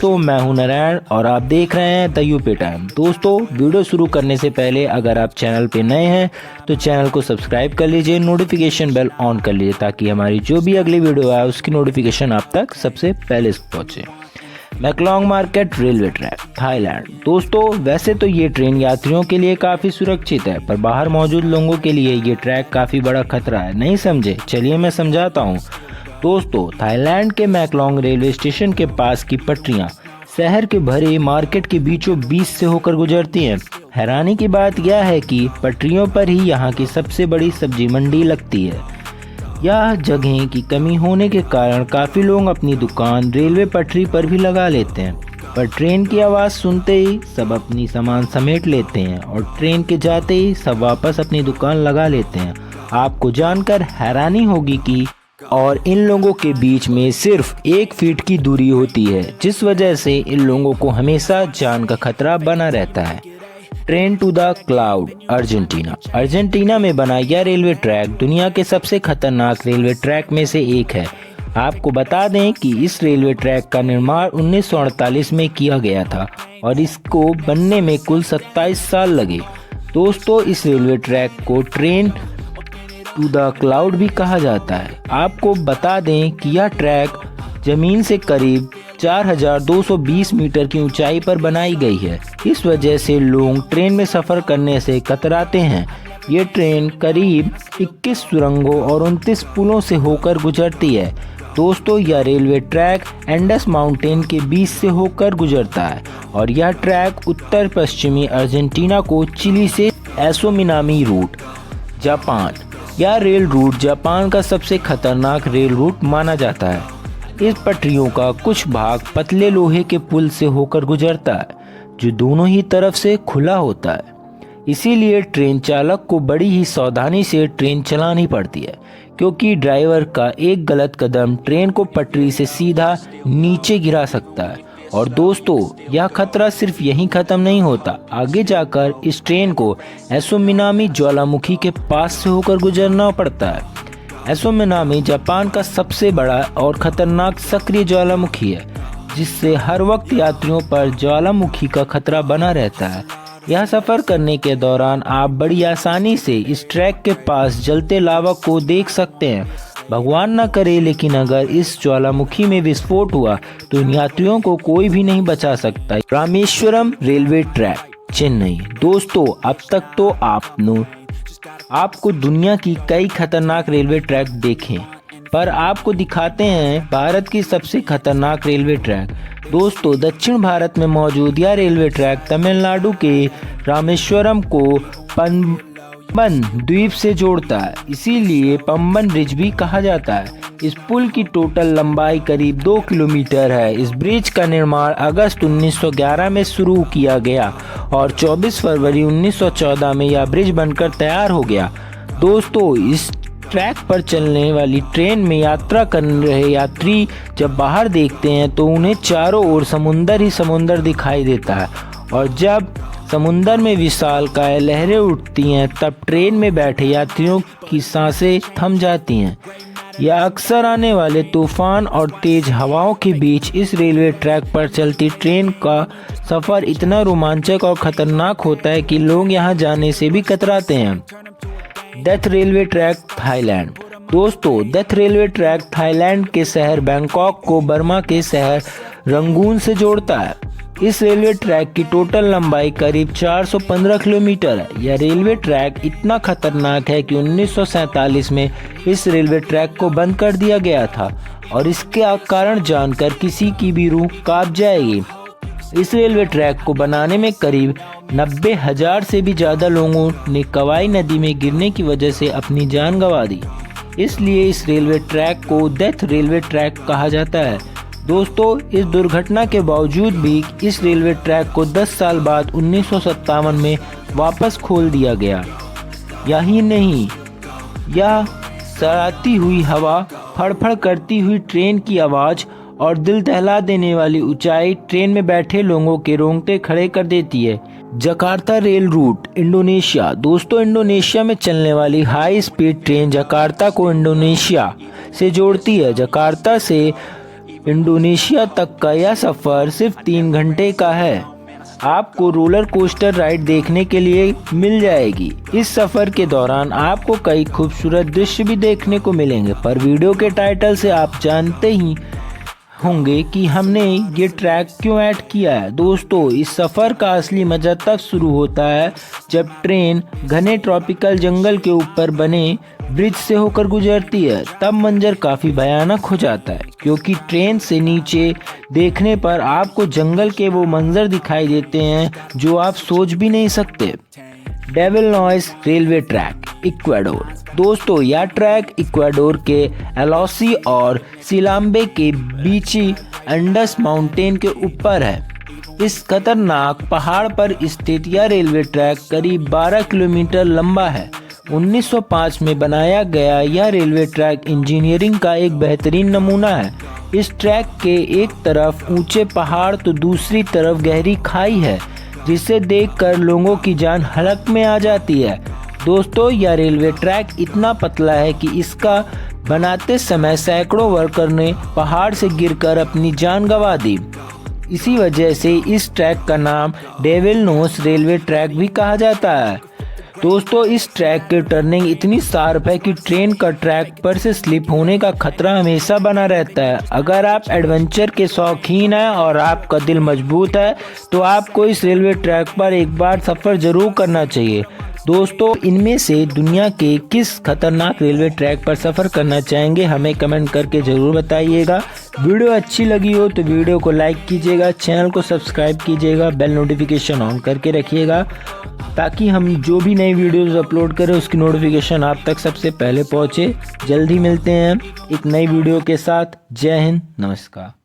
तो मैं हूं नारायण और आप देख रहे हैं द यूपी टाइम। दोस्तों, वीडियो शुरू करने से पहले अगर आप चैनल पे नए हैं तो चैनल को सब्सक्राइब कर लीजिए, नोटिफिकेशन बेल ऑन कर लीजिए ताकि हमारी जो भी अगली वीडियो आए उसकी नोटिफिकेशन आप तक सबसे पहले पहुंचे। मैकलोंग मार्केट रेलवे ट्रैक, थाईलैंड। दोस्तों, वैसे तो ये ट्रेन यात्रियों के लिए काफ़ी सुरक्षित है, पर बाहर मौजूद लोगों के लिए ये ट्रैक काफ़ी बड़ा खतरा है। नहीं समझे? चलिए मैं समझाता हूँ। दोस्तों, थाईलैंड के मैकलोंग रेलवे स्टेशन के पास की पटरियाँ शहर के भरे मार्केट के बीचों बीच से होकर गुजरती हैं। हैरानी की बात यह है कि पटरियों पर ही यहाँ की सबसे बड़ी सब्जी मंडी लगती है। यह जगह की कमी होने के कारण काफ़ी लोग अपनी दुकान रेलवे पटरी पर भी लगा लेते हैं, पर ट्रेन की आवाज़ सुनते ही सब अपनी सामान समेट लेते हैं और ट्रेन के जाते ही सब वापस अपनी दुकान लगा लेते हैं। आपको जानकर हैरानी होगी कि और इन लोगों के बीच में सिर्फ 1 फीट की दूरी होती है, जिस वजह से इन लोगों को हमेशा जान का खतरा बना रहता है। Train to the cloud, Argentina. Argentina में बना यह रेलवे ट्रैक दुनिया के सबसे खतरनाक रेलवे ट्रैक में से एक है। आपको बता दें कि इस रेलवे ट्रैक का निर्माण 1948 में किया गया था और इसको बनने में कुल 27 साल लगे। दोस्तों, इस रेलवे ट्रैक को ट्रेन टू द क्लाउड भी कहा जाता है। आपको बता दें कि यह ट्रैक जमीन से करीब 4220 मीटर की ऊंचाई पर बनाई गई है। इस वजह से लोग ट्रेन में सफ़र करने से कतराते हैं। ये ट्रेन करीब 21 सुरंगों और 29 पुलों से होकर गुजरती है। दोस्तों, यह रेलवे ट्रैक एंडस माउंटेन के बीच से होकर गुजरता है और यह ट्रैक उत्तर पश्चिमी अर्जेंटीना को चिली से एसोमिनामी रूट, जापान। यह रेल रूट जापान का सबसे खतरनाक रेल रूट माना जाता है। इस पटरियों का कुछ भाग पतले लोहे के पुल से होकर गुजरता है, जो दोनों ही तरफ से खुला होता है। इसीलिए ट्रेन चालक को बड़ी ही सावधानी से ट्रेन चलानी पड़ती है, क्योंकि ड्राइवर का एक गलत कदम ट्रेन को पटरी से सीधा नीचे गिरा सकता है। और दोस्तों, यह खतरा सिर्फ यहीं ख़त्म नहीं होता। आगे जाकर इस ट्रेन को एसोमिनामी ज्वालामुखी के पास से होकर गुजरना पड़ता है। एसोमिनामी जापान का सबसे बड़ा और खतरनाक सक्रिय ज्वालामुखी है, जिससे हर वक्त यात्रियों पर ज्वालामुखी का खतरा बना रहता है। यह सफ़र करने के दौरान आप बड़ी आसानी से इस ट्रैक के पास जलते लावा को देख सकते हैं। भगवान न करे, लेकिन अगर इस ज्वालामुखी में विस्फोट हुआ तो इन यात्रियों को कोई भी नहीं बचा सकता। Rameswaram railway track, Chennai. दोस्तों, अब तक तो आपको दुनिया की कई खतरनाक रेलवे ट्रैक देखें, पर आपको दिखाते हैं भारत की सबसे खतरनाक रेलवे ट्रैक। दोस्तों, दक्षिण भारत में मौजूद यह रेलवे ट्रैक तमिलनाडु के रामेश्वरम को पंबन द्वीप से जोड़ता है, इसीलिए पंबन ब्रिज भी कहा जाता है। इस पुल की टोटल लंबाई करीब 2 किलोमीटर है। इस ब्रिज का निर्माण अगस्त 1911 में शुरू किया गया और 24 फरवरी 1914 में यह ब्रिज बनकर तैयार हो गया। दोस्तों, इस ट्रैक पर चलने वाली ट्रेन में यात्रा कर रहे यात्री जब बाहर देखते हैं तो उन्हें चारों ओर समुंदर ही समुंदर दिखाई देता है, और जब समुंदर में विशालकाय लहरें उठती हैं तब ट्रेन में बैठे यात्रियों की सांसें थम जाती हैं। यह अक्सर आने वाले तूफान और तेज हवाओं के बीच इस रेलवे ट्रैक पर चलती ट्रेन का सफ़र इतना रोमांचक और ख़तरनाक होता है कि लोग यहाँ जाने से भी कतराते हैं। Death railway track, Thailand. दोस्तों, डेथ रेलवे ट्रैक थाईलैंड के शहर बैंकॉक को बर्मा के शहर रंगून से जोड़ता है। इस रेलवे ट्रैक की टोटल लंबाई करीब 415 किलोमीटर है। यह रेलवे ट्रैक इतना खतरनाक है कि 1947 में इस रेलवे ट्रैक को बंद कर दिया गया था और इसके कारण जानकर किसी की भी रूह कांप जाएगी। इस रेलवे ट्रैक को बनाने में करीब 90,000 से भी ज़्यादा लोगों ने कवाई नदी में गिरने की वजह से अपनी जान गंवा दी। इसलिए इस रेलवे ट्रैक को डेथ रेलवे ट्रैक कहा जाता है। दोस्तों, इस दुर्घटना के बावजूद भी इस रेलवे ट्रैक को 10 साल बाद 1957 में वापस खोल दिया गया। यही नहीं, यह सराती हुई हवा, फड़फड़ करती हुई ट्रेन की आवाज़ और दिल दहला देने वाली ऊंचाई ट्रेन में बैठे लोगों के रोंगटे खड़े कर देती है। Jakarta rail route, Indonesia. दोस्तों, इंडोनेशिया में चलने वाली हाई स्पीड ट्रेन जकार्ता को इंडोनेशिया से जोड़ती है। जकार्ता से इंडोनेशिया तक का यह सफ़र सिर्फ 3 घंटे का है। आपको रोलर कोस्टर राइड देखने के लिए मिल जाएगी। इस सफ़र के दौरान आपको कई खूबसूरत दृश्य भी देखने को मिलेंगे, पर वीडियो के टाइटल से आप जानते ही होंगे कि हमने ये ट्रैक क्यों ऐड किया है। दोस्तों, इस सफ़र का असली मज़ा तब शुरू होता है जब ट्रेन घने ट्रॉपिकल जंगल के ऊपर बने ब्रिज से होकर गुजरती है। तब मंजर काफ़ी भयानक हो जाता है, क्योंकि ट्रेन से नीचे देखने पर आपको जंगल के वो मंजर दिखाई देते हैं जो आप सोच भी नहीं सकते। Devil noise railway track, Ecuador. दोस्तों, यह ट्रैक इक्वाडोर के एलोसी और सिलाम्बे के बीची अंडस माउंटेन के ऊपर है। इस खतरनाक पहाड़ पर स्थित यह रेलवे ट्रैक करीब 12 किलोमीटर लंबा है। 1905 में बनाया गया यह रेलवे ट्रैक इंजीनियरिंग का एक बेहतरीन नमूना है। इस ट्रैक के एक तरफ ऊंचे पहाड़ तो दूसरी तरफ गहरी खाई है, जिसे देखकर लोगों की जान हलक में आ जाती है। दोस्तों, यह रेलवे ट्रैक इतना पतला है कि इसका बनाते समय सैकड़ों वर्कर ने पहाड़ से गिरकर अपनी जान गंवा दी। इसी वजह से इस ट्रैक का नाम डेविल नोस रेलवे ट्रैक भी कहा जाता है। दोस्तों, इस ट्रैक की टर्निंग इतनी शार्प है कि ट्रेन का ट्रैक पर से स्लिप होने का खतरा हमेशा बना रहता है। अगर आप एडवेंचर के शौकीन हैं और आपका दिल मजबूत है तो आपको इस रेलवे ट्रैक पर एक बार सफ़र जरूर करना चाहिए। दोस्तों, इनमें से दुनिया के किस खतरनाक रेलवे ट्रैक पर सफ़र करना चाहेंगे, हमें कमेंट करके ज़रूर बताइएगा। वीडियो अच्छी लगी हो तो वीडियो को लाइक कीजिएगा, चैनल को सब्सक्राइब कीजिएगा, बेल नोटिफिकेशन ऑन करके रखिएगा, ताकि हम जो भी नई वीडियोस अपलोड करें उसकी नोटिफिकेशन आप तक सबसे पहले पहुंचे। जल्दी मिलते हैं एक नई वीडियो के साथ। जय हिंद, नमस्कार।